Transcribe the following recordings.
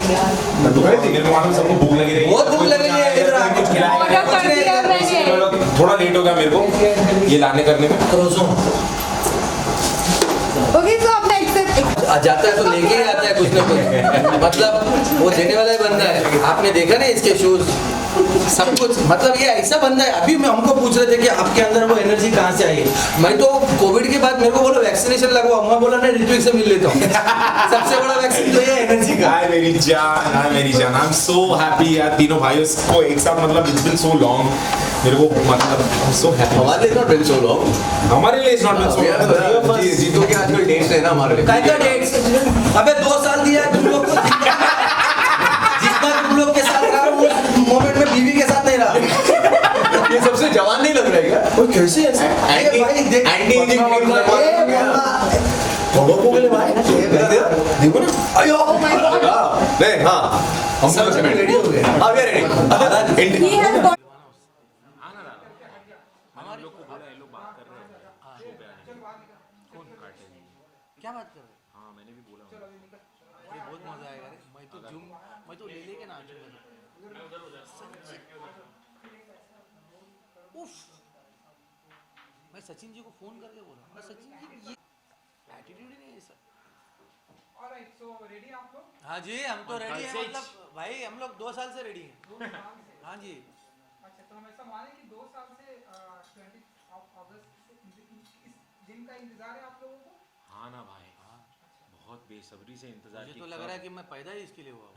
मेरे को मालूम सबको भूख लगी रही, बहुत भूख लग रही है, इधर आके कुछ खिलाया ऑर्डर कर दिया मैंने। थोड़ा लेट हो गया मेरे को ये लाने करने में। ओके तो आपने एक्सेप्ट जाता है तो लेके ही आता है कुछ ना कुछ, मतलब वो देने वाला ही बंदा है। आपने देखा ना इसके शूज सब कुछ, मतलब ये ऐसा बंदा है। अभी मैं हमको पूछ रहे थे कि आपके अंदर वो एनर्जी कहाँ से आई है। मैं तो कोविड के बाद मेरे को बोला वैक्सीनेशन लगवाओ, मैं बोला नहीं ऋत्विक से मिल लेता हूँ। सबसे बड़ा वैक्सीन तो ये एनर्जी का। हाय मेरी जान, हाय मेरी जान, आई एम सो हैप्पी यार तीनों भाइयों को एक साथ, मतलब इट्स बीन सो लॉन्ग मेरे को, मतलब सो हैप्पी। हमारे लिए नॉट बिन सो लॉन्ग, हमारे लिए it's not been so long. जीतो के आजकल डेट्स है ना हमारे लिए। क्या डेट्स? अबे 2 साल दिया है तुम लोग को, जितना तुम लोग के साथ रहा उस मोमेंट में बीवी के साथ नहीं रहा। ये सबसे जवान नहीं लग रहा है क्या? वो कैसे ऐसे? अरे भाई देख एंटी एजिंग थोड़ा को ले भाई, देखो ना, अयो ओ माय गॉड। नहीं हां हम सब रेडी हो गए, हां we are ready. He has got हमारे लोग को बोला ये लोग बात कर रहे हैं शो पे आने की। कौन काटे? क्या बात कर रहे हो? हाँ मैंने भी बोला ये बहुत मजा आएगा रे। मैं तो ले लेके नाचूंगा। उफ, मैं सचिन जी को फोन करके बोला, मैं सचिन जी ये एटीट्यूड ही नहीं है सर। ऑलराइट, सो रेडी आप लोग? हाँ जी हम तो रेडी हैं, से ही- मतलब भाई हम लोग 2 साल से रेडी हैं। 2 साल से? हाँ जी अच्छा, तो हम ऐसा माने कि 2 साल से 20 अगस्त से इस दिन का इंतजार है आप लोगों को? हाँ ना भाई, बहुत बेसब्री से इंतजार मुझे की तो लग रहा है कि मैं पैदा ही इसके लिए हुआ हूँ।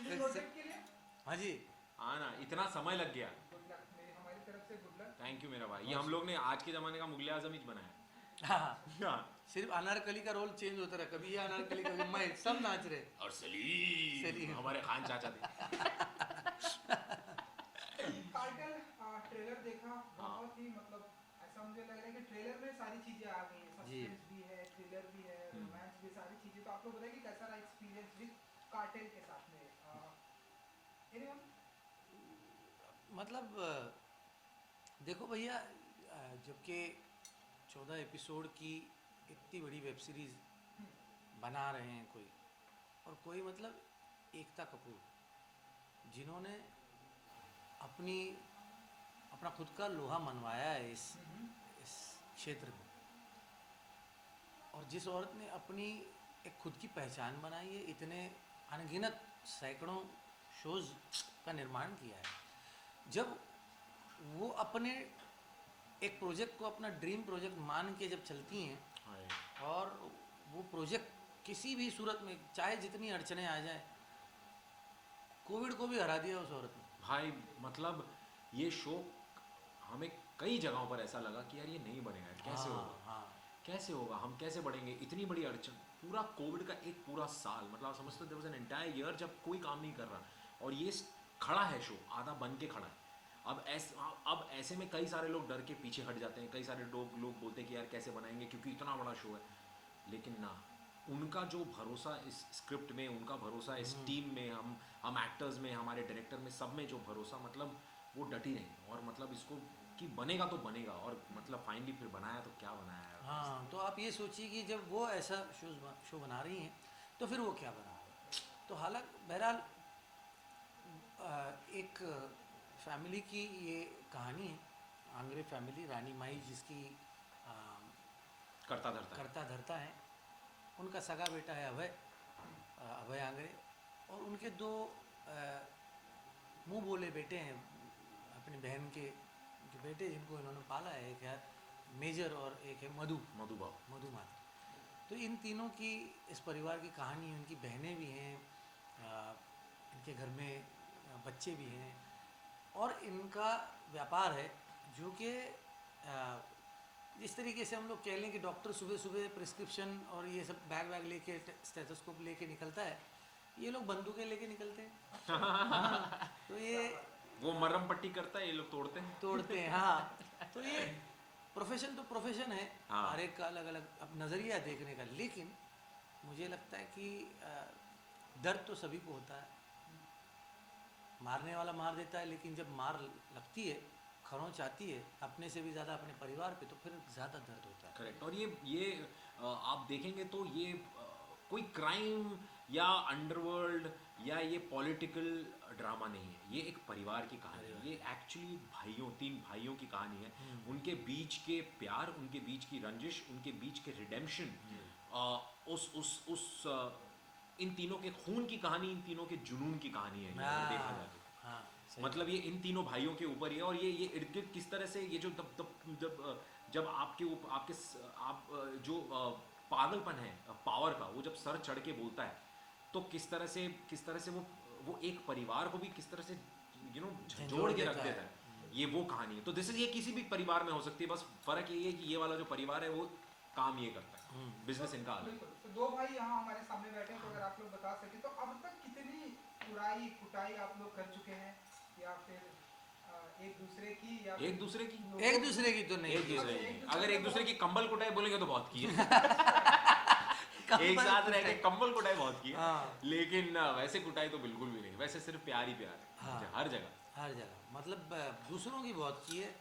इस प्रोजेक्ट के लिए हाँ जी हाँ ना, इतना समय लग गया। गुड लक, मेरी हमारी तरफ से गुड लक। थैंक यू मेरा भाई, ये हम लोग ने आज के जमाने का मुगले आजम ही बनाया। हाँ, हाँ। सिर्फ अनारकली का रोल चेंज होता रहा, कभी ये अनारकली कभी मैं, सब नाच रहे। और सलीम हमारे खान चाचा थे। कार्टेल ट्रेलर देखा, बहुत ही मतलब ऐसा मुझे लग रहा है कि ट्रेलर में सारी चीजें आ गई हैं, जी। सस्पेंस भी है, थ्रिलर भी है, रोमांस भी, सारी चीजें। तो आप लोग बताइए कि कैसा रहा एक्सपीरियंस विद कार्टेल के साथ में? एनीवन? मतलब देखो भैया, जबकि 14 एपिसोड की इतनी बड़ी वेब सीरीज बना रहे हैं कोई मतलब एकता कपूर, जिन्होंने अपना खुद का लोहा मनवाया है इस क्षेत्र में, और जिस औरत ने अपनी एक खुद की पहचान बनाई है, इतने अनगिनत सैकड़ों शोज का निर्माण किया है, जब वो अपने एक प्रोजेक्ट को अपना ड्रीम प्रोजेक्ट मान के जब चलती हैं और वो प्रोजेक्ट किसी भी सूरत में चाहे जितनी अड़चने आ जाए, कोविड को भी हरा दिया उस औरत ने। भाई मतलब ये शो हमें कई जगहों पर ऐसा लगा कि यार ये नहीं बनेगा, कैसे होगा, हाँ कैसे होगा, हम कैसे बढ़ेंगे, इतनी बड़ी अड़चन, पूरा कोविड का एक पूरा साल, मतलब आप समझते there was an entire year जब कोई काम नहीं कर रहा, और ये खड़ा है शो, आधा बन के खड़ा है। अब ऐसे में कई सारे लोग डर के पीछे हट जाते हैं, कई सारे लोग बोलते हैं कि यार कैसे बनाएंगे क्योंकि इतना बड़ा शो है, लेकिन ना, उनका जो भरोसा इस स्क्रिप्ट में, उनका भरोसा इस टीम में, हम एक्टर्स में, हमारे डायरेक्टर में, सब में जो भरोसा, मतलब वो डटी रही, और मतलब इसको कि बनेगा तो बनेगा, और मतलब फाइनली फिर बनाया तो क्या बनाया है। हाँ, तो आप ये सोचिए कि जब वो ऐसा शो बना रही हैं तो फिर वो क्या बना रहा है। तो हालांकि बहरहाल एक फैमिली की ये कहानी है, आंग्रे फैमिली, रानी माई जिसकी करता धरता है। करता धरता है, उनका सगा बेटा है अभय आंग्रे, और उनके 2 मुंह बोले बेटे हैं, अपनी बहन के बेटे जिनको इन्होंने पाला है, एक है मेजर और एक है मधुमाता। तो इन तीनों की, इस परिवार की कहानी है, उनकी बहनें भी हैं, इनके घर में बच्चे भी हैं, और इनका व्यापार है जो कि जिस तरीके से हम लोग कह लें कि डॉक्टर सुबह सुबह प्रिस्क्रिप्शन और ये सब बैग लेके, स्टेथोस्कोप लेके निकलता है, ये लोग बंदूकें लेके निकलते हैं। हाँ, तो ये वो मरहम पट्टी करता है, ये लोग तोड़ते हैं। हाँ, तो ये प्रोफेशन तो प्रोफेशन है, हाँ। हर एक का अलग अलग अब नज़रिया देखने का, लेकिन मुझे लगता है कि दर्द तो सभी को होता है, मारने वाला मार देता है, लेकिन जब मार लगती है, खरोंच आती है अपने से भी ज़्यादा अपने परिवार पे, तो फिर ज़्यादा दर्द होता है। करेक्ट। और ये आप देखेंगे तो ये कोई क्राइम या अंडरवर्ल्ड या ये पॉलिटिकल ड्रामा नहीं है, ये एक परिवार की कहानी है। ये एक्चुअली तीन भाइयों की कहानी है, उनके बीच के प्यार, उनके बीच की रंजिश, उनके बीच के रिडेम्पशन, इन तीनों के खून की कहानी, इन तीनों के जुनून की कहानी है ये, अगर देखा जाए तो। हाँ सही। मतलब ये इन तीनों भाइयों के ऊपर ही है। और ये इर्द गिर्द किस तरह से ये जो जब आपके जो पागलपन है पावर का, वो जब सर चढ़ के बोलता है, तो किस तरह से वो एक परिवार को भी किस तरह से झंझोड़ के रख देता है। ये वो कहानी है। तो ये किसी भी परिवार में हो सकती है, बस फर्क ये है कि ये वाला जो परिवार है वो काम ये करता है, बिजनेस इनका अलग है। बिल्कुल। तो दो भाई यहाँ हमारे सामने बैठे हैं, तो अगर आप लोग बता सके तो अब तक कितनी उड़ाई कुटाई आप लोग कर चुके हैं, या फिर एक दूसरे की, या एक दूसरे की एक दूसरे की तो नहीं, एक दूसरे एक की दूसरे अगर एक को दूसरे की कंबल कुटाई बोलेंगे तो बहुत की है। कंबल एक साथ रह के कुटाई। कंबल कुटाई बहुत की है, हाँ। लेकिन वैसे कुटाई तो बिल्कुल भी नहीं। वैसे सिर्फ प्यार ही प्यार है, हाँ। हर जगह। हर जगह मतलब दूसरों की बहुत की है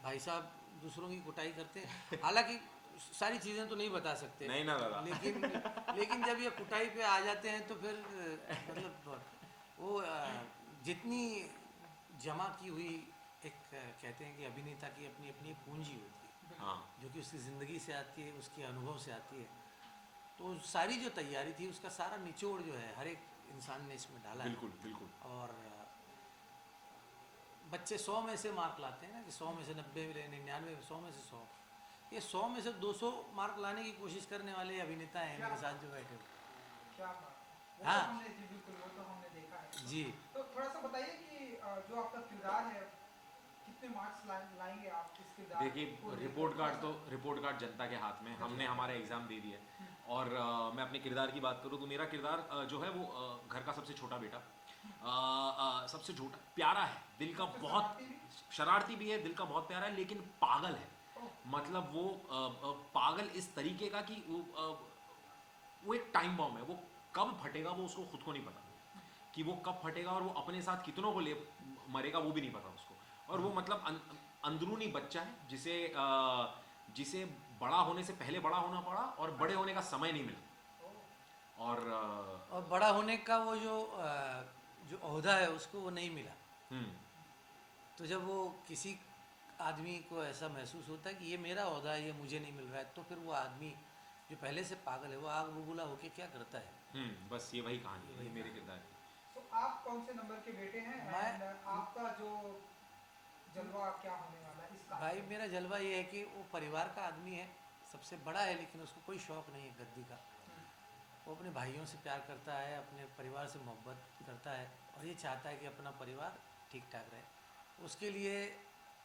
भाई साहब, दूसरों की कुटाई करते हैं। हालांकि सारी चीज़ें तो नहीं बता सकते, नहीं ना दादा। लेकिन जब ये कुटाई पे आ जाते हैं तो फिर मतलब वो जितनी जमा की हुई एक कहते हैं कि अभिनेता की अपनी अपनी पूंजी होती है, हाँ जो कि उसकी ज़िंदगी से आती है, उसके अनुभव से आती है। तो सारी जो तैयारी थी उसका सारा निचोड़ जो है हर एक इंसान ने इसमें डाला है। बिल्कुल बिल्कुल। और बच्चे 100 में से मार्क लाते हैं ना, कि 100 में से 90 मिले, 99, 100 में से 100, ये 100 में से 200 मार्क लाने की कोशिश करने वाले अभिनेता हैं मेरे साथ जो बैठे हुए। क्या बात है। हाँ। हमने जी बिल्कुल, वो तो हमने देखा है जी। तो थोड़ा सा बताइए कि जो आपका किरदार है, कितने मार्क्स लाएंगे आप इस किरदार को देखिए, लेकर? रिपोर्ट कार्ड जनता के हाथ में। हमने हमारा एग्ज़ाम दे दिया है, और मैं अपने किरदार की बात करूँ तो मेरा किरदार जो है वो घर का सबसे छोटा बेटा, सबसे छोटा, प्यारा है, दिल का बहुत शरारती भी है, दिल का बहुत प्यारा है, लेकिन पागल है। मतलब वो पागल इस तरीके का कि वो एक टाइम बॉम्ब है। वो कब फटेगा वो उसको खुद को नहीं पता कि वो कब फटेगा, और वो अपने साथ कितनों को ले मरेगा वो भी नहीं पता उसको। और वो मतलब अंदरूनी बच्चा है जिसे बड़ा होने से पहले बड़ा होना पड़ा, और बड़े होने का समय नहीं मिला। और बड़ा होने का वो जो ओहदा है उसको वो नहीं मिला। तो जब वो किसी आदमी को ऐसा महसूस होता है कि ये मेरा ओहदा है, ये मुझे नहीं मिल रहा है, तो फिर वो आदमी जो पहले से पागल है वो आग बबूला होके क्या करता है। बस ये वही कहानी है, ये मेरे किरदार की। तो आप कौन से नंबर के बेटे हैं, मैं- and आपका जो जलवा क्या होने वाला है इस कहानी भाई में? मेरा जलवा ये है कि वो परिवार का आदमी है, सबसे बड़ा है, लेकिन उसको कोई शौक़ नहीं है गद्दी का। वो अपने भाइयों से प्यार करता है, अपने परिवार से मोहब्बत करता है, और ये चाहता है कि अपना परिवार ठीक ठाक रहे। उसके लिए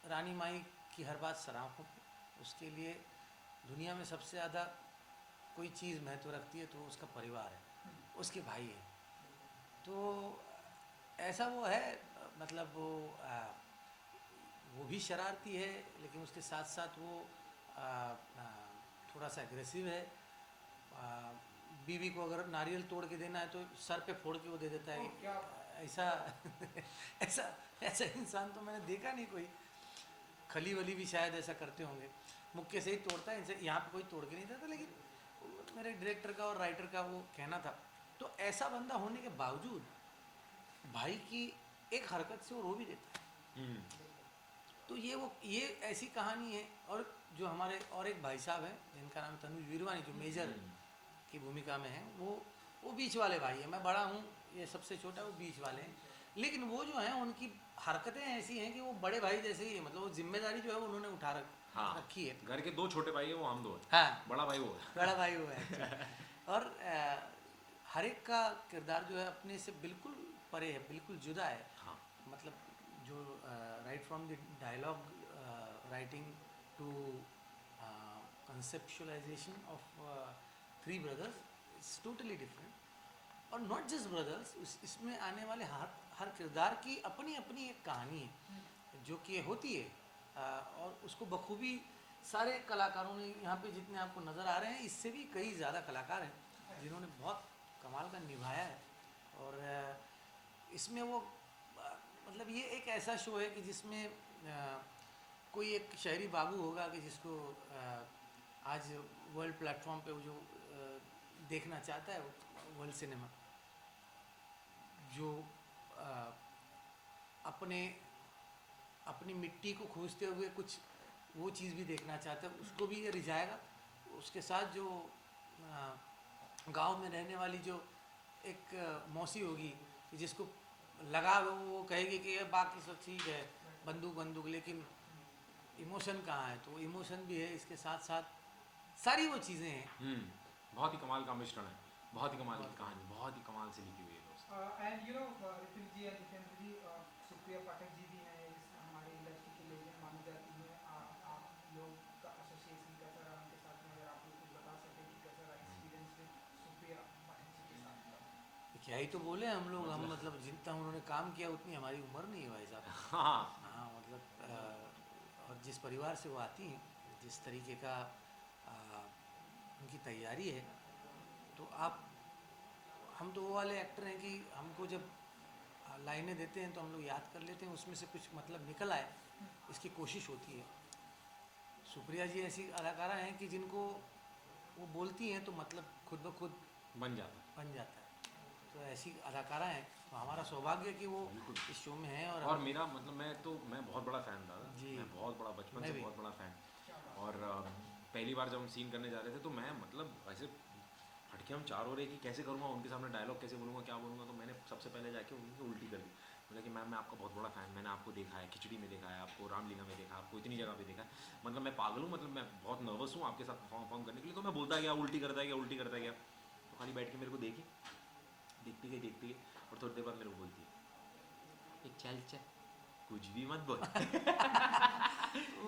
रानी माई की हर बात सराफ हो। उसके लिए दुनिया में सबसे ज़्यादा कोई चीज़ महत्व रखती है तो उसका परिवार है, उसके भाई है। तो ऐसा वो है, मतलब वो भी शरारती है, लेकिन उसके साथ साथ वो थोड़ा सा एग्रेसिव है। बीवी को अगर नारियल तोड़ के देना है तो सर पे फोड़ के वो दे देता है। क्या ऐसा ऐसा ऐसा इंसान तो मैंने देखा नहीं कोई। खली वली भी शायद ऐसा करते होंगे, मुक्के से ही तोड़ता है। इनसे यहाँ पे कोई तोड़ के नहीं देता, लेकिन मेरे डायरेक्टर का और राइटर का वो कहना था। तो ऐसा बंदा होने के बावजूद भाई की एक हरकत से वो रो भी देता है। तो ये ऐसी कहानी है। और जो हमारे और एक भाई साहब हैं जिनका नाम तनुज वीरवानी, जो मेजर की भूमिका में है, वो बीच वाले भाई है। मैं बड़ा हूँ, ये सबसे छोटा, वो बीच वाले हैं। लेकिन वो जो हैं उनकी हरकतें ऐसी हैं कि वो बड़े भाई जैसे ही है। मतलब वो जिम्मेदारी जो है उन्होंने उठा रखी है। घर के 2 छोटे भाई हैं, वो हम 2 हैं। हाँ, बड़ा भाई वो है। बड़ा भाई वो है। और हर एक का किरदार जो है अपने से बिल्कुल परे है, बिल्कुल जुदा है। हाँ। मतलब जो right from the dialogue writing to conceptualisation of 3 brothers, it's totally different. और नॉट जस्ट ब्रदर्स, इसमें आने वाले हर किरदार की अपनी अपनी एक कहानी है जो कि होती है। और उसको बखूबी सारे कलाकारों ने, यहाँ पे जितने आपको नज़र आ रहे हैं, इससे भी कई ज़्यादा कलाकार हैं जिन्होंने बहुत कमाल का निभाया है। और इसमें वो मतलब ये एक ऐसा शो है कि जिसमें कोई एक शहरी बाबू होगा कि जिसको आज वर्ल्ड प्लेटफॉर्म पे वो जो देखना चाहता है वर्ल्ड सिनेमा, जो अपनी मिट्टी को खोजते हुए कुछ वो चीज़ भी देखना चाहता है, उसको भी ये रिझाएगा। उसके साथ जो गांव में रहने वाली जो एक मौसी होगी कि जिसको लगा वो कहेगी कि ये बाकी सब ठीक है, बंदूक लेकिन इमोशन कहाँ है, तो इमोशन भी है इसके साथ साथ, सारी वो चीज़ें हैं। बहुत ही कमाल का मिश्रण है, बहुत ही कमाल की कहानी, बहुत ही कमाल से लिखी हुई है दोस्त। And you know Hrithik ji and Jitendra ji, Supriya Pathak ji भी हैं, हमारी इंडस्ट्री की लेजेंड मानी जाती है। आप लोग का एसोसिएशन कैसा रहा उनके साथ में, अगर आप लोग कुछ बता सकें कि कैसा रहा एक्सपीरियंस में सुप्रिया पाठक जी के साथ का। क्या ही तो बोले हम लोग, हम मतलब जितना उन्होंने काम किया उतनी हमारी उम्र नहीं है भाई साहब। हाँ मतलब और जिस परिवार से वो आती हैं, जिस तरीके का उनकी तैयारी है, तो हम तो वो वाले एक्टर हैं कि हमको जब लाइनें देते हैं तो हम लोग याद कर लेते हैं, उसमें से कुछ मतलब निकल आए इसकी कोशिश होती है। सुप्रिया जी ऐसी अदाकारा हैं कि जिनको वो बोलती हैं तो मतलब खुद ब खुद बन जाता है। तो ऐसी अदाकारा हैं, तो हमारा सौभाग्य है कि वो इस शो में हैं। और मेरा मतलब मैं बहुत बड़ा फ़ैन था जी। मैं बहुत बड़ा, बचपन से बहुत बड़ा फ़ैन। और पहली बार जब हम सीन करने जा रहे थे तो मैं मतलब ऐसे हटके हम चार हो रहे कि कैसे करूँगा, उनके सामने डायलॉग कैसे बोलूँगा, क्या बोलूँगा। तो मैंने सबसे पहले जाके उनकी उल्टी कर दी, बोला कि मैम मैं आपका बहुत बड़ा फ़ैन, मैंने आपको देखा है, खिचड़ी में देखा है, आपको रामलीला में देखा है, आपको इतनी जगह पे देखा है, मतलब मैं पागल हूँ, मतलब मैं बहुत नर्वस हूँ आपके साथ परफॉर्म करने के लिए। तो मैं बोलता गया, उल्टी करता गया। तो खाली बैठ के मेरे को देखती गई और थोड़ी देर बाद मेरे को बोलती है चल कुछ भी मत बोल।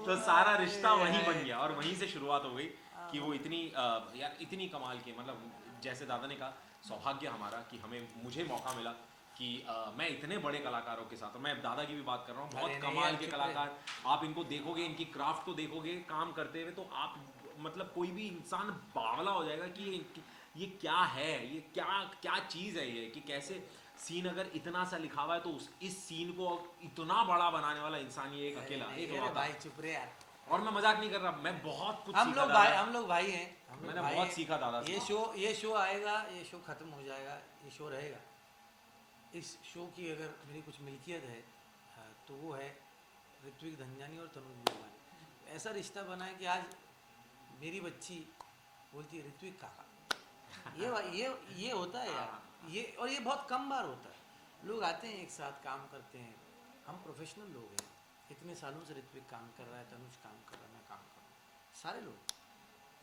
तो सारा रिश्ता वहीं बन गया और वहीं से शुरुआत हो गई कि वो इतनी कमाल की, मतलब जैसे दादा ने कहा, सौभाग्य हमारा कि मुझे मौका मिला कि मैं इतने बड़े कलाकारों के साथ, और मैं दादा की भी बात कर रहा हूँ, बहुत कमाल के कलाकार। आप इनको देखोगे, इनकी क्राफ्ट को देखोगे काम करते हुए, तो आप मतलब कोई भी इंसान बावला हो जाएगा कि ये क्या है, ये क्या चीज़ है ये, कि कैसे सीन अगर इतना सा लिखा हुआ है तो इस सीन को इतना बड़ा बनाने वाला इंसान ये एक अकेला एक भाई चुप रहे यार। और मैं मजाक नहीं कर रहा, मैं बहुत कुछ हम लोग भाई हैं, मैंने बहुत सीखा दादा से। ये शो आएगा, ये शो खत्म हो जाएगा, ये शो रहेगा। इस शो की अगर मेरी कुछ मिल्कियत है तो वो है ऋत्विक धनजानी और तनुज गुरबानी। ऐसा रिश्ता बना है कि आज मेरी बच्ची बोलती है ऋत्विक काका। ये होता है यार, ये बहुत कम बार होता है। लोग आते हैं एक साथ काम करते हैं, हम प्रोफेशनल लोग हैं, इतने सालों से ऋत्विक काम कर रहा है, तनुज काम कर रहा है, मैं काम कर रहा हूँ, सारे लोग।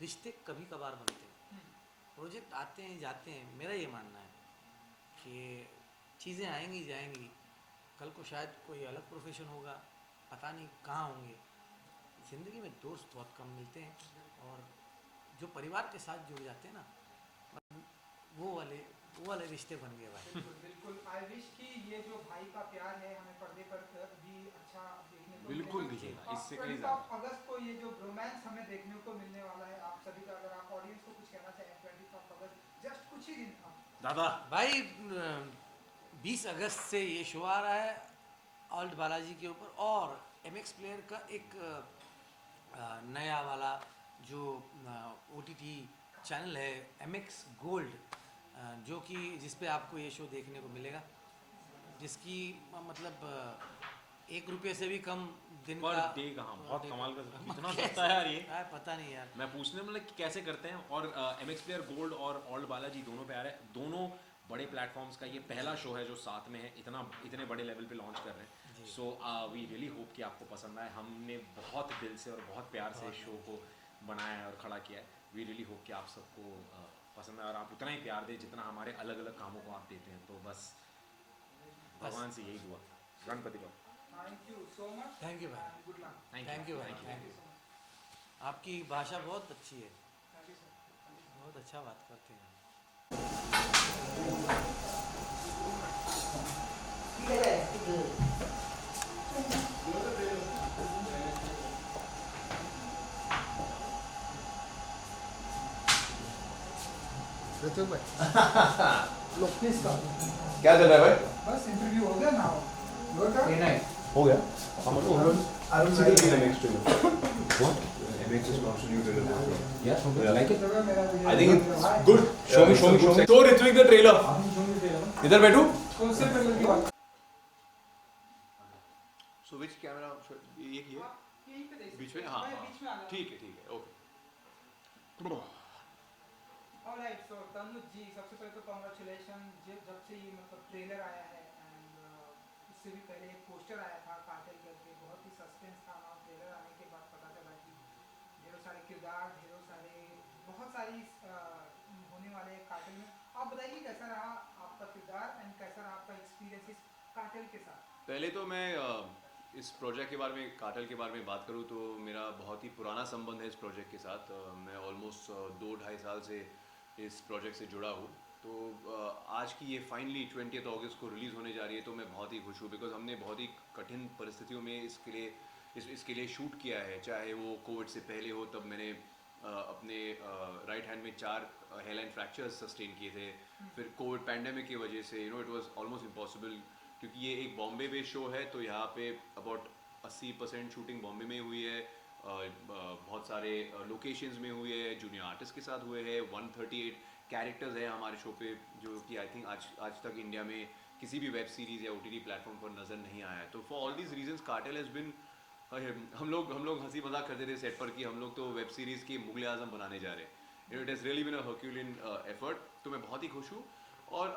रिश्ते कभी कभार बनते हैं, प्रोजेक्ट आते हैं जाते हैं। मेरा ये मानना है कि चीज़ें आएंगी जाएंगी, कल को शायद कोई अलग प्रोफेशन होगा, पता नहीं कहाँ होंगे। ज़िंदगी में दोस्त बहुत कम मिलते हैं, और जो परिवार के साथ जुड़ जाते हैं ना, वो वाले रिश्ते बन गए भाई। बिल्कुल। आई विश कि ये जो भाई का प्यार है हमें पर्दे पर भी अच्छा देखने को बिल्कुल मिलेगा। दिखेगा, इससे कहीं 25 अगस्त को ये जो रोमांस हमें देखने को मिलने वाला है, आप सभी का, अगर आप ऑडियंस को कुछ कहना चाहें, 25 अगस्त जस्ट कुछ ही दिन था दादा भाई। 20 अगस्त से ये शो आ रहा है ऑल्ट बालाजी के ऊपर, और MX प्लेयर का एक नया वाला जो OTT चैनल है MX गोल्ड, जो कि जिस पे आपको ये शो देखने को मिलेगा, जिसकी मतलब 1 रुपये से भी कम दिन पर का डे कहाँ, बहुत कमाल का, कितना सस्ता है यार ये। पता नहीं यार, मैं पूछने मतलब कि कैसे करते हैं। और MX प्लेयर गोल्ड और ऑल्ट बालाजी दोनों पे आ रहे हैं, दोनों बड़े प्लेटफॉर्म्स का ये पहला शो है जो साथ में है, इतने बड़े लेवल पे लॉन्च कर रहे हैं। सो वी रियली होप कि आपको पसंद आए। हमने बहुत दिल से और बहुत प्यार से इस शो को बनाया है और खड़ा किया है। वी रियली होप कि आप सबको पसंद आए और आप उतना ही प्यार दें जितना हमारे अलग अलग कामों को आप देते हैं। तो बस भगवान से यही दुआ। गणपति बाबा, thank you so much, thank you भाई, गुड लक। थैंक यू भाई, थैंक यू। आपकी भाषा बहुत अच्छी है, थैंक यू सर, बहुत अच्छा बात करते हैं। क्या चल रहा है भाई? बस इंटरव्यू हो गया ना, हो गया. Arun Sidhu is the next trailer. What? MX has launched a new trailer. Yeah, like it? I think it's good. Show me. So Ritwik the trailer. इधर बैठू. कौन से ट्रेलर की बात So which camera? ये की है? आप यहीं पे देख बीच सकते में? हैं। हाँ मैं हाँ बीच में आ जाऊँ। ठीक है ओके ऑलराइट, सो तनुज जी, सबसे पहले तो कांग्रेचुलेशन। जब से ये मतलब ट्रेलर आया है एंड उससे भी पहले एक पोस्टर आया था कार्टेल करके, बहुत ही सस्पेंस था ना। ट्रेलर आने के बाद पता चला कि ढेरों सारे किरदार, ढेरों सारे, बहुत सारी होने वाले हैं कार्टेल में। आप बताइए कैसा रहा आपका किरदार एंड कैसा रहा आपका एक्सपीरियंस इस कार्टेल के साथ? पहले तो मैं इस प्रोजेक्ट के बारे में, कार्टेल के बारे में बात करूँ तो मेरा बहुत ही पुराना संबंध है इस प्रोजेक्ट के साथ। मैं ऑलमोस्ट 2-2.5 साल से इस प्रोजेक्ट से जुड़ा हूँ। तो आज की ये फाइनली 20 अगस्त को रिलीज़ होने जा रही है, तो मैं बहुत ही खुश हूँ बिकॉज हमने बहुत ही कठिन परिस्थितियों में इसके लिए शूट किया है। चाहे वो कोविड से पहले हो, तब मैंने अपने राइट हैंड में 4 हेयरलाइन फ्रैक्चर्स सस्टेन किए थे। फिर कोविड पैंडेमिक की वजह से इट वाज ऑलमोस्ट इम्पॉसिबल, क्योंकि ये एक बॉम्बे बेस्ड शो है, तो यहाँ पे अबाउट 80% शूटिंग बॉम्बे में हुई है। बहुत सारे लोकेशंस में हुए है, जूनियर आर्टिस्ट के साथ हुए हैं। 138 कैरेक्टर्स हैं हमारे शो पे, जो कि आई थिंक आज तक इंडिया में किसी भी वेब सीरीज़ या OTT प्लेटफॉर्म पर नज़र नहीं आया है। तो for all these reasons cartel has been, हम लोग हंसी मजाक करते थे सेट पर कि हम लोग तो वेब सीरीज़ के मुगल आजम बनाने जा रहे हैं। It has really been a herculean effort, तो मैं बहुत ही खुश हूँ। और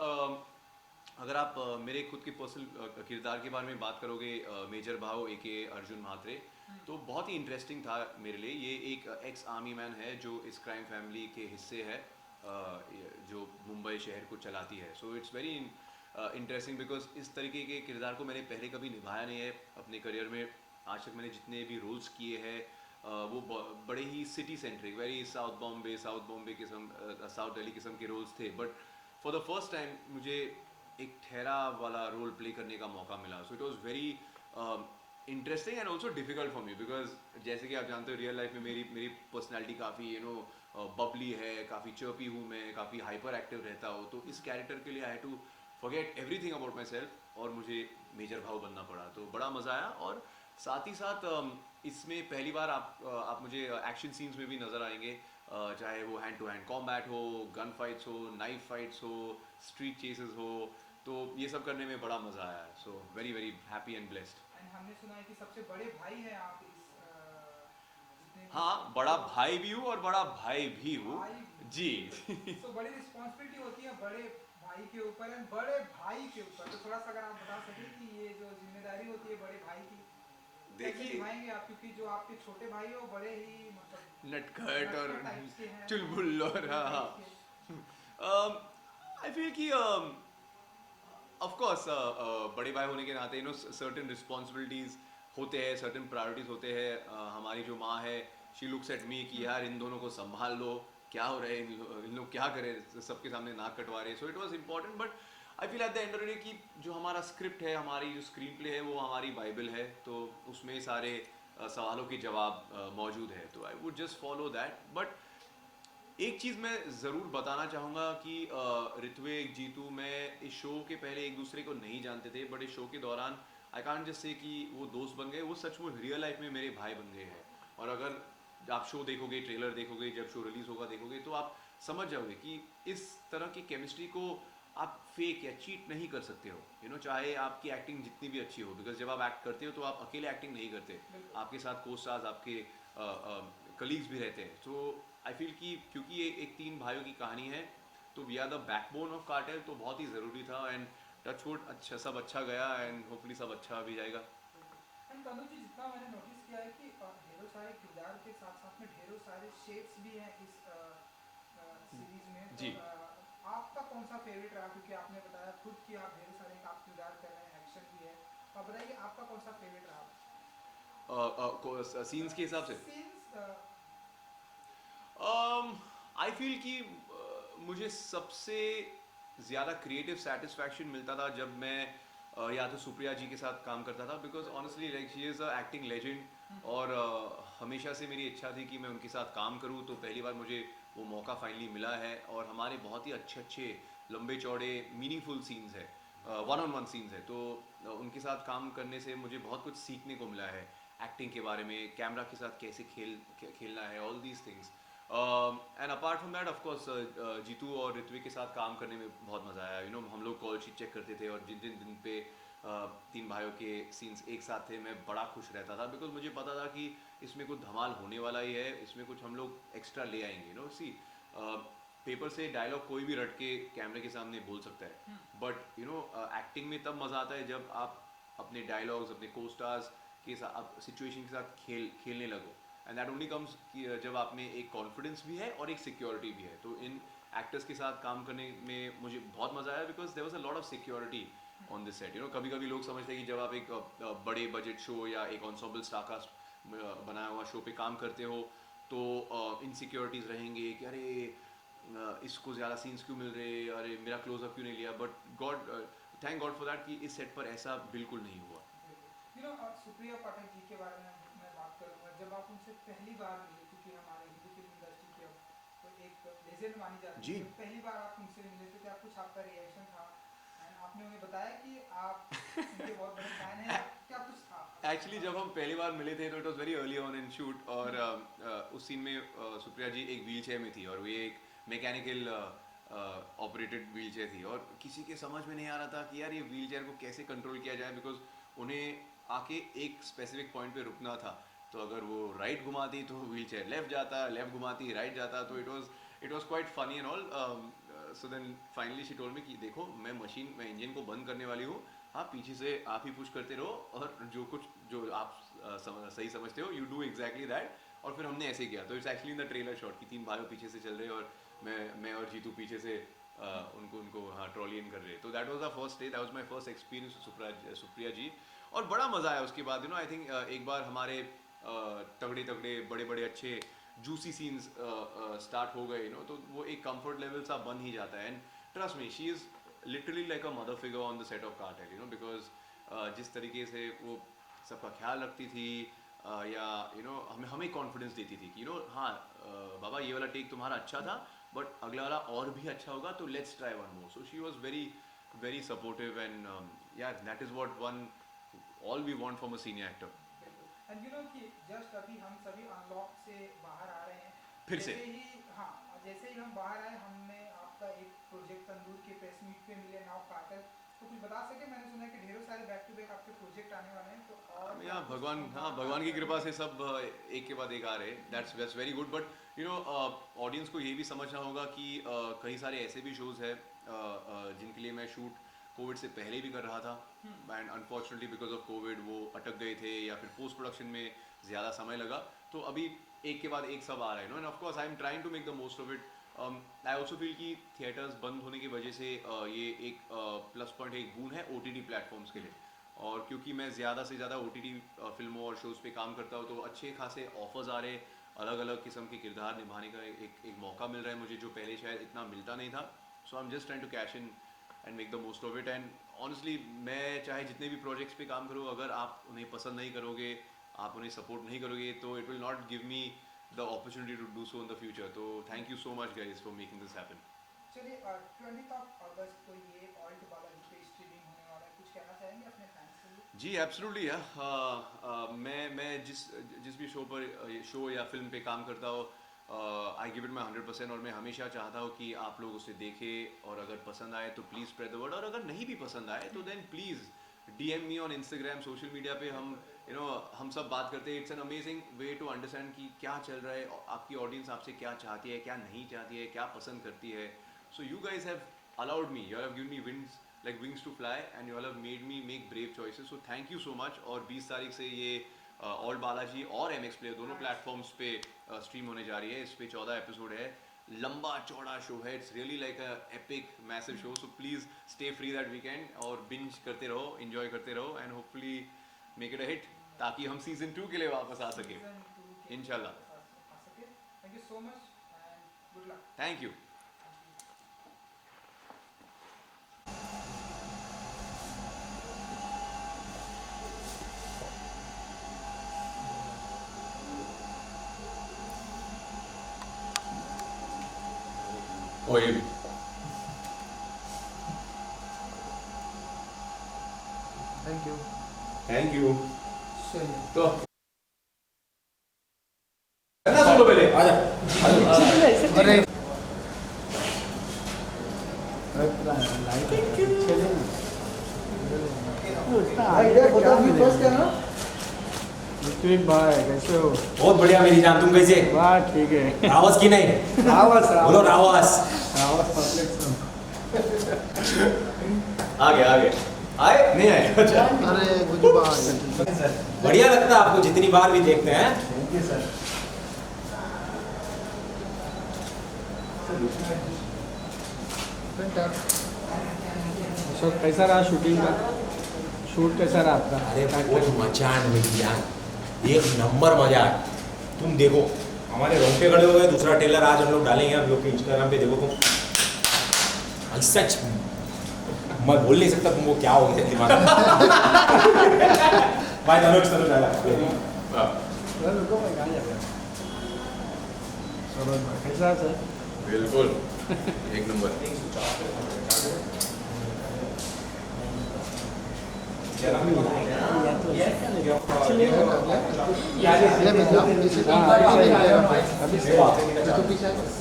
अगर आप मेरे खुद के पर्सनल किरदार के बारे में बात करोगे, मेजर भाव AK अर्जुन म्हात्रे, तो बहुत ही इंटरेस्टिंग था मेरे लिए। ये एक एक्स आर्मी मैन है जो इस क्राइम फैमिली के हिस्से है, जो मुंबई शहर को चलाती है। So it's very interesting because इस तरीके के किरदार को मैंने पहले कभी निभाया नहीं है अपने करियर में। आज तक मैंने जितने भी रोल्स किए हैं वो बड़े ही city centric, very south Bombay किस्म, साउथ दिल्ली किस्म के रोल्स थे। But for the first time मुझे एक ठहरा वाला रोल प्ले करने का मौका मिला। So it was very interesting and also difficult for me because जैसे कि आप जानते हो रियल लाइफ में मेरी पर्सनैलिटी काफ़ी बबली है, काफ़ी चर्पी हूँ मैं, काफ़ी हाइपर एक्टिव रहता हूँ। तो इस कैरेक्टर के लिए I had to forget everything about my self और मुझे मेजर भाव बनना पड़ा। तो बड़ा मज़ा आया। और साथ ही साथ इसमें पहली बार आप मुझे एक्शन सीन्स में भी नज़र आएंगे, चाहे वो हैंड टू हैंड कॉम्बैट हो, गन फाइट्स हो, नाइफ फाइट्स हो, स्ट्रीट चेसेस हो। तो ये सब करने में बड़ा मज़ा आया है। So very very happy and blessed. And हमने सुना है कि सबसे बड़े भाई हैं आप इस जितने भी- हाँ, बड़ा भाई भी हूँ और बड़ा भाई भी हूँ जी। तो बड़ी रिस्पॉन्सिबिलिटी होती है बड़े भाई के ऊपर एंड बड़े भाई के ऊपर, तो थोड़ा सा अगर आप बता सकें कि ये जो जिम्मेदारी होती है बड़े भाई की, कैसे देखिए, निभाएंगे आप? क्योंकि जो आपके छोटे भाई हो बड़े ही मतलब नटखट और टाइप्स के हैं, चुलबुल और हाँ टाइप्स के। आई फील कि ऑफ कोर्स बड़े भाई होने के नाते सर्टेन रिस्पॉन्सिबिलिटीज़ होते हैं, सर्टेन प्रायोरिटीज़ होते हैं। हमारी जो माँ है, शी लुक्स एट मी कि यार इन दोनों को संभाल लो, क्या हो रहा है, इन लोग क्या करें, सबके सामने नाक कटवा रहे। So it was important, but I feel at the end of the day कि जो हमारा स्क्रिप्ट है, हमारी जो स्क्रीन प्ले है, वो हमारी बाइबल है। तो उसमें सारे सवालों के जवाब मौजूद है। तो I would just follow that. But एक चीज़ मैं ज़रूर बताना चाहूँगा कि ऋत्विक, जीतू, मैं इस शो के पहले एक दूसरे को नहीं जानते थे, बट इस शो के दौरान आई कांट जस्ट से कि वो दोस्त बन गए, वो सचमुच रियल लाइफ में मेरे भाई बन गए हैं। और अगर आप शो देखोगे, ट्रेलर देखोगे, जब शो रिलीज़ होगा देखोगे, तो आप समझ जाओगे कि इस तरह की केमिस्ट्री को आप फेक या चीट नहीं कर सकते हो। चाहे आपकी एक्टिंग जितनी भी अच्छी हो, बिकॉज जब आप एक्ट करते हो तो आप अकेले एक्टिंग नहीं करते, आपके साथ को स्टार्स, आपके कलीग्स भी रहते हैं। तो आई फील कि क्योंकि ये एक 3 भाइयों की कहानी है, तो we are the backbone of cartel, तो बहुत ही ज़रूरी था। एंड टचवुड सब अच्छा गया एंड होपफुली सब अच्छा भी जाएगा। एंड तनु जी, जितना मैंने नोटिस किया है कि ढेरों सारे किरदार के साथ साथ में ढेरों सारे शेड्स भी हैं इस सीरीज में। जी। तो आपका कौन सा फेवरेट रहा? क्योंकि आपने बताया खुद कि आप ढेरों सारे आप किरदार कर रहे हैं, एक्शन भी है, तो आप बताइए आपका कौन सा फेवरेट रहा? सीन्स के हिसाब से सीन्स आई फील कि मुझे सबसे ज़्यादा क्रिएटिव सेटिस्फैक्शन मिलता था जब मैं या तो सुप्रिया जी के साथ काम करता था, because honestly like she is a acting legend. और हमेशा से मेरी इच्छा थी कि मैं उनके साथ काम करूं, तो पहली बार मुझे वो मौका फाइनली मिला है। और हमारे बहुत ही अच्छे लंबे चौड़े मीनिंगफुल सीन्स है, 1-on-1 सीन्स है। तो उनके साथ काम करने से मुझे बहुत कुछ सीखने को मिला है, एक्टिंग के बारे में, कैमरा के साथ कैसे खेलना है, all these things. And apart from that of course Jitu और ऋत्विक के साथ काम करने में बहुत मज़ा आया. यू नो हम लोग कॉल शीट चेक करते थे और जिन जिन दिन पे तीन भाइयों के सीन्स एक साथ थे मैं बड़ा खुश रहता था बिकॉज मुझे पता था कि इसमें कुछ धमाल होने वाला ही है, इसमें कुछ हम लोग एक्स्ट्रा ले आएंगे. यू नो सी पेपर से डायलॉग कोई भी रट के कैमरे के सामने बोल सकता है, बट यू नो एक्टिंग में तब मज़ा आता है जब आप अपने डायलॉग्स अपने को स्टार्स के साथ सिचुएशन के साथ खेलने लगो. एंड दैट ओनली कम्स जब आप में एक कॉन्फिडेंस भी है और एक सिक्योरिटी भी है. तो इन एक्टर्स के साथ काम करने में मुझे बहुत मज़ा आया because there was a lot of security on this set. You know कभी कभी लोग समझते हैं कि जब आप एक बड़े बजट शो या एक एंसेम्बल स्टारकास्ट बनाया हुआ शो पे काम करते हो तो इनसिक्योरिटीज़ रहेंगे कि अरे इसको ज़्यादा सीन्स क्यों मिल रहे, अरे मेरा क्लोजअप क्यों नहीं लिया. But thank God for that कि इस सेट पर ऐसा बिल्कुल नहीं हुआ. यू नो सुप्रिया पाठक जी के बारे में मैं बात करूँगा. जब आप उनसे पहली बार मिले, क्योंकि हमारे हिंदी फिल्म इंडस्ट्री के तो एक लेजेंड मानी जाती जी. है, जब पहली बार आप उनसे मिले थे क्या कुछ आपका रिएक्शन था? एंड आपने उन्हें बताया कि आप उनके बहुत बड़े फैन हैं, क्या कुछ था? एक्चुअली जब हम पहली बार मिले थे तो it was very early on in shoot और उस सीन में सुप्रिया जी एक व्हील चेयर में थी और वो एक मैकेनिकल ऑपरेटेड व्हील चेयर थी और किसी के समझ में नहीं आ रहा था कि यार ये व्हील चेयर को कैसे कंट्रोल किया जाए बिकॉज उन्हें आके एक स्पेसिफिक पॉइंट पे रुकना था. तो अगर वो राइट घुमाती तो व्हील चेयर लेफ्ट जाता, लेफ्ट घुमाती राइट जाता. तो it was quite funny and all. So then finally she told me कि देखो मैं इंजन को बंद करने वाली हूँ, हाँ पीछे से आप ही पुश करते रहो और जो आप सही समझते हो यू डू एग्जैक्टली दैट. और फिर हमने ऐसे किया. तो it's actually in the trailer shot कि तीन भाइयों पीछे से चल रहे और मैं और जीतू पीछे से उनको हाँ ट्रॉली इन कर रहे. तो that was the first day, that was my first experience Supriya ji. और बड़ा मज़ा आया उसके बाद. यू नो आई थिंक एक बार हमारे तगड़े बड़े अच्छे जूसी सीन्स स्टार्ट हो गए. यू नो तो वो एक कंफर्ट लेवल सा बन ही जाता है. And trust me she is literally like a mother figure on the set of cartel. You know because जिस तरीके से वो सबका ख्याल रखती थी या यू नो हमें कॉन्फिडेंस देती थी कि यू नो हाँ बाबा ये वाला टेक तुम्हारा अच्छा था बट अगला वाला और भी अच्छा होगा तो let's try one more. So she was very supportive and यार that is what all we want from a senior actor. And you know कि जस्ट अभी हम सभी अनलॉक से बाहर आ रहे हैं फिर से. जैसे ही हम बाहर आए हमने आपका एक प्रोजेक्ट तंदूर के प्रेस मीट पे मिले नाउ कार्टेल. तो कुछ बता सके, मैंने सुना है कि ढेरों सारे बैक टू बैक आपके प्रोजेक्ट आने वाले हैं. तो और या भगवान की कृपा से सब एक के बाद एक आ रहे. That's very good. But you know audience को ये भी समझना होगा कि कई सारे ऐसे भी शोज़ है जिनके लिए मैं शूट कोविड से पहले भी कर रहा था and unfortunately because of Covid वो अटक गए थे या फिर पोस्ट प्रोडक्शन में ज़्यादा समय लगा. तो अभी एक के बाद एक सब आ रहा है. No and of course I am trying to make the most of it. I also feel कि थिएटर्स बंद होने की वजह से ये एक प्लस पॉइंट एक बून है OTT प्लेटफॉर्म्स के लिए. और क्योंकि मैं ज़्यादा से ज़्यादा OTT फिल्मों और शोज़ पे काम करता हूँ तो अच्छे खासे ऑफर्स आ रहे, अलग अलग किस्म के किरदार निभाने का एक मौका मिल रहा है मुझे जो पहले शायद इतना मिलता नहीं था. So I am just trying to cash in and make the most of it. And honestly मैं चाहे जितने भी प्रोजेक्ट्स पे काम करूँ अगर आप उन्हें पसंद नहीं करोगे, आप उन्हें सपोर्ट नहीं करोगे तो it will not give me the opportunity to do so in the future. तो thank you so much guys for making this happen. चलिए 20 अगस्त को ये ऑल्ट बालाजी पे स्ट्रीमिंग होने वाला है, कुछ कहना चाहेंगे अपने फैंस के लिए? जी एब्सोल्युटली यार. मैं जिस भी शो या फिल्म पे काम करता हूँ आई गिव इट माई 100% और मैं हमेशा चाहता हूँ कि आप लोग उसे देखें और अगर पसंद आए तो प्लीज़ स्प्रेड द वर्ड और अगर नहीं भी पसंद आए तो then please DM me on Instagram social media पे. हम सब बात करते हैं. It's an amazing way to understand कि क्या चल रहा है, आपकी ऑडियंस आपसे क्या चाहती है, क्या नहीं चाहती है, क्या पसंद करती है. So you guys have allowed me, you have given me wings to fly and you have made me make brave choices. So thank you so much. और 20 तारीख से ये ऑल्ट बालाजी और MX प्लेयर दोनों प्लेटफॉर्म्स पे स्ट्रीम होने जा रही है. इस पे 14 एपिसोड है. लंबा चौड़ा शो है. It's really like a epic massive show. So please stay free that weekend और बिंज करते रहो, एंजॉय करते रहो and hopefully make it a hit ताकि हम सीजन 2 के लिए वापस आ सके इंशाल्लाह. Thank you so much and good luck. Thank you. Oye. Thank you. Thank you. चलिए तो पहले आजा. ऋत्विक भाई कैसे हो? बहुत बढ़िया मेरी जान, तुम कैसे? वाह ठीक है। रावस की नहीं? रावस बोलो रावस। आगे आगे आए नहीं आए अच्छा अरे गुड बाय। बढ़िया लगता है आपको जितनी बार भी देखते हैं। Thank you sir. अशोक कैसा रहा शूटिंग का? शूट कैसा रहा आपका? अरे बहुत मचान मेरी जान, एक नंबर मजा है। तुम देखो हमारे रोंगटे खड़े हो गए। दूसरा ट्रेलर आज हम लोग डालेंगे, हम लोग के इंस्टाग्राम पे देखो तुम। सच मैं बोल नहीं सकता तुमको क्या हो गया दिमाग में। भाई धनुष धनुष डाला। रुको मैं कहाँ जा रहा हूँ? सरोज भाई कैसा है सर? बिल्कुल एक नंबर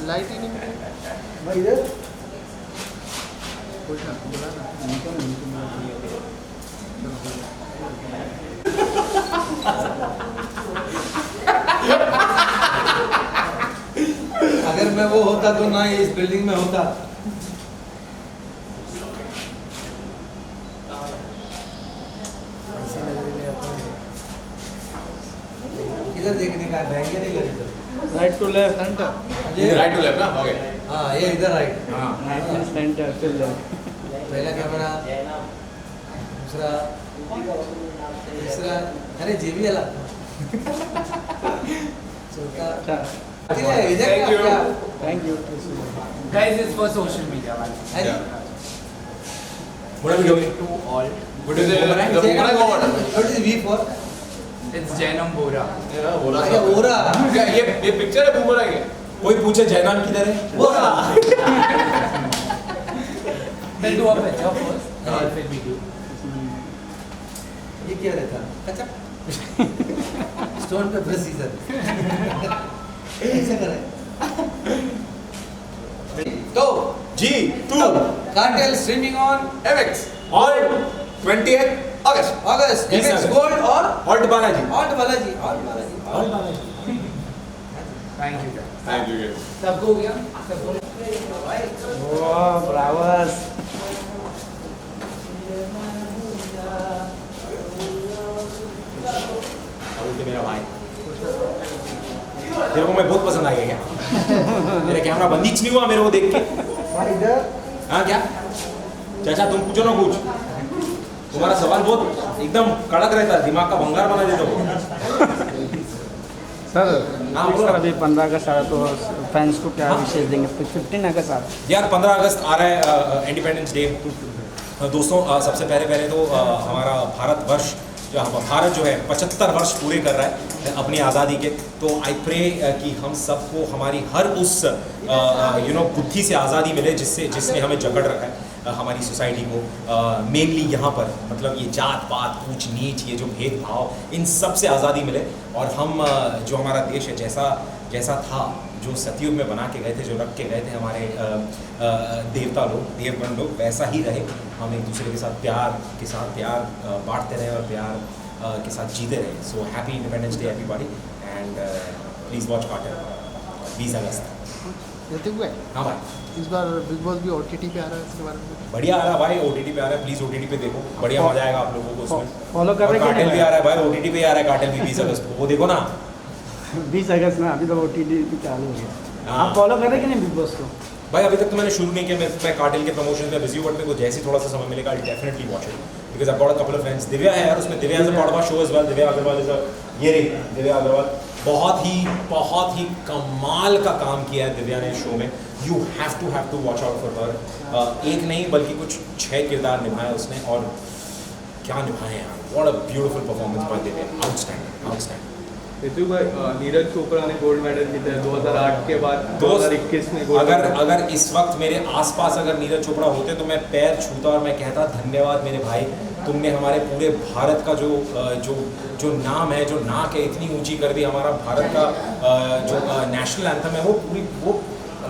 लाइट ही नहीं। अगर मैं वो होता तो ना इस बिल्डिंग में होता। इधर देखने का बहन नहीं लगे right to left centre. Right to left ना ओके हाँ ये इधर राइट। राइट टू सेंटर फिर लेफ्ट। पहला कैमरा, दूसरा, तीसरा, अरे जेबी वाला, चौथा। इधर क्या? Thank you. Guys, it's for social media. है जी? बड़ा वीडियो में To all. What is it? The Boomerang or what? What is V for? It's Janam Bora. बोला अच्छा ओरा। ये पिक्चर है बूमरैंग है कोई पूछे जयनाम किधर है? ओरा। Then do a picture first. And then we do. ये क्या रहता? अच्छा। Stone paper scissor. ऐसा करे। तो जी टू कार्टेल स्ट्रीमिंग ऑन MX और 20th अगस्त अगस्त Yes, MX sir. गोल्ड और alt Balaji. Alt Balaji Thank you. Thank you सबको हो गया? सबको वाह ब्रावस। मेरा भाई तेरे को मैं बहुत पसंद आ गया क्या? मेरा कैमरा बंदी नहीं हुआ मेरे को देख के? हाँ क्या चाचा तुम पूछो ना कुछ, तुम्हारा सवाल बहुत एकदम कड़क रहता है, दिमाग का भंगार बना देता हो। सर हाँ, बोलो। सर अभी 15 अगस्त आ रहा तो फैंस को क्या विशेष देंगे? 15 अगस्त आ रहा यार 15 अगस्त आ रहा है, इंडिपेंडेंस डे। दोस्तों सबसे पहले तो हमारा भारतवर्ष भारत जो है 75 वर्ष पूरे कर रहा है अपनी आज़ादी के। तो आई प्रे कि हम सबको हमारी हर उस बुद्धि से आज़ादी मिले जिसने हमें जकड़ रखा है हमारी सोसाइटी को। मेनली यहाँ पर मतलब ये जात पात ऊंच नीच ये जो भेदभाव इन सब से आज़ादी मिले, और हम जो हमारा देश है जैसा था जो सतयुग में बना के गए थे, जो रख के गए थे हमारे देवता लोग देवगण लोग, वैसा ही रहे। हम एक दूसरे के साथ प्यार बांटते रहे और प्यार के साथ जीते रहे। So happy independence day everybody and please watch cartel 20 अगस्त। ऋतिक भाई हाँ भाई इस बार बिग बॉस भी OTT पे आ रहा है, इसके बारे में बढ़िया आ रहा है भाई, OTT पे आ रहा है, प्लीज़ OTT पे देखो, बढ़िया मजा आएगा आप लोगों को उसमें। फॉलो कर और रहे हैं कार्टेल भी आ रहा है भाई, OTT पे आ रहा है कार्टेल भी 20 अगस्त को, वो देखो ना। 20 अगस्त में अभी तो OTT भी चालू हो गया। हाँ। आप फॉलो कर रहे हैं कि नहीं बिग बॉस को? भाई अभी तक तो मैंने शुरू नहीं किया, मैं कार्टेल के प्रमोशन में बिजी हूँ, बट मेरे को जैसे ही थोड़ा सा समय मिलेगा I definitely watch it because I got a couple of friends. Divya है यार उसमें, Divya has a part of our show as well. Divya Agarwal is ये रही दिव्या अग्रवाल, बहुत ही कमाल का काम किया है दिव्या ने इस शो में। You have to watch out for her. एक नहीं बल्कि कुछ 6 किरदार निभाए उसने, और क्या निभाए यार, what a beautiful performance by Divya, outstanding. Ritu भाई नीरज चोपड़ा ने गोल्ड मेडल जीता है 2008 के बाद 2021 में अगर इस वक्त मेरे आसपास अगर नीरज चोपड़ा होते तो मैं पैर छूता और मैं कहता धन्यवाद मेरे भाई, तुमने हमारे पूरे भारत का जो नाम है, जो नाक है, इतनी ऊंची कर दी। हमारा भारत का जो नेशनल एंथम है वो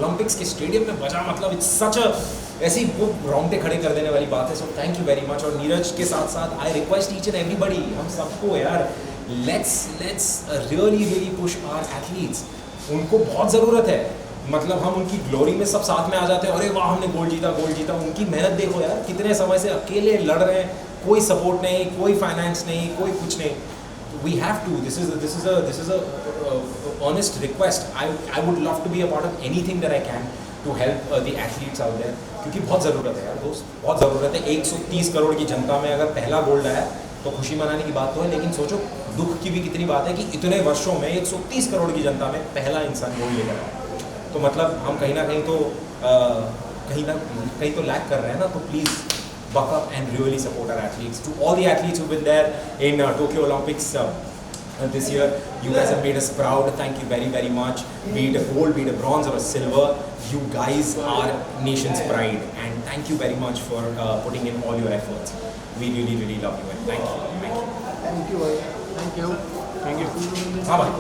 ओलंपिक्स के स्टेडियम में बजा, मतलब इट्स सच अ ऐसी वो रोंगटे खड़े कर देने वाली बात है. So thank you very much. और नीरज के साथ साथ I request each and everybody, हम सबको यार, let's really push our athletes. उनको बहुत ज़रूरत है. मतलब हम उनकी ग्लोरी में सब साथ में आ जाते हैं, अरे वाह हमने गोल्ड जीता. उनकी मेहनत देखो यार, कितने समय से अकेले लड़ रहे हैं, कोई सपोर्ट नहीं, कोई फाइनेंस नहीं, कोई कुछ नहीं. We have to. This is a honest request. I would love to be a part of anything that I can to help the athletes out there. क्योंकि बहुत ज़रूरत है यार दोस्त, बहुत ज़रूरत है. 130 करोड़ की जनता में अगर पहला गोल्ड आया तो खुशी मनाने की बात तो है, लेकिन सोचो दुख की भी कितनी बात है कि इतने वर्षों में 130 करोड़ की जनता में पहला इंसान गोल्ड लेकर आया. तो मतलब हम कहीं ना कहीं तो लैक कर रहे हैं ना. तो please buck up and really support our athletes. To all the athletes who've been there in Tokyo Olympics this year, you guys have made us proud. Thank you very much. Be it a gold, be it a bronze or a silver, you guys are nation's pride, and thank you very much for putting in all your efforts. We really love you, and thank you. Thank you. Thank you. हाँ भाई.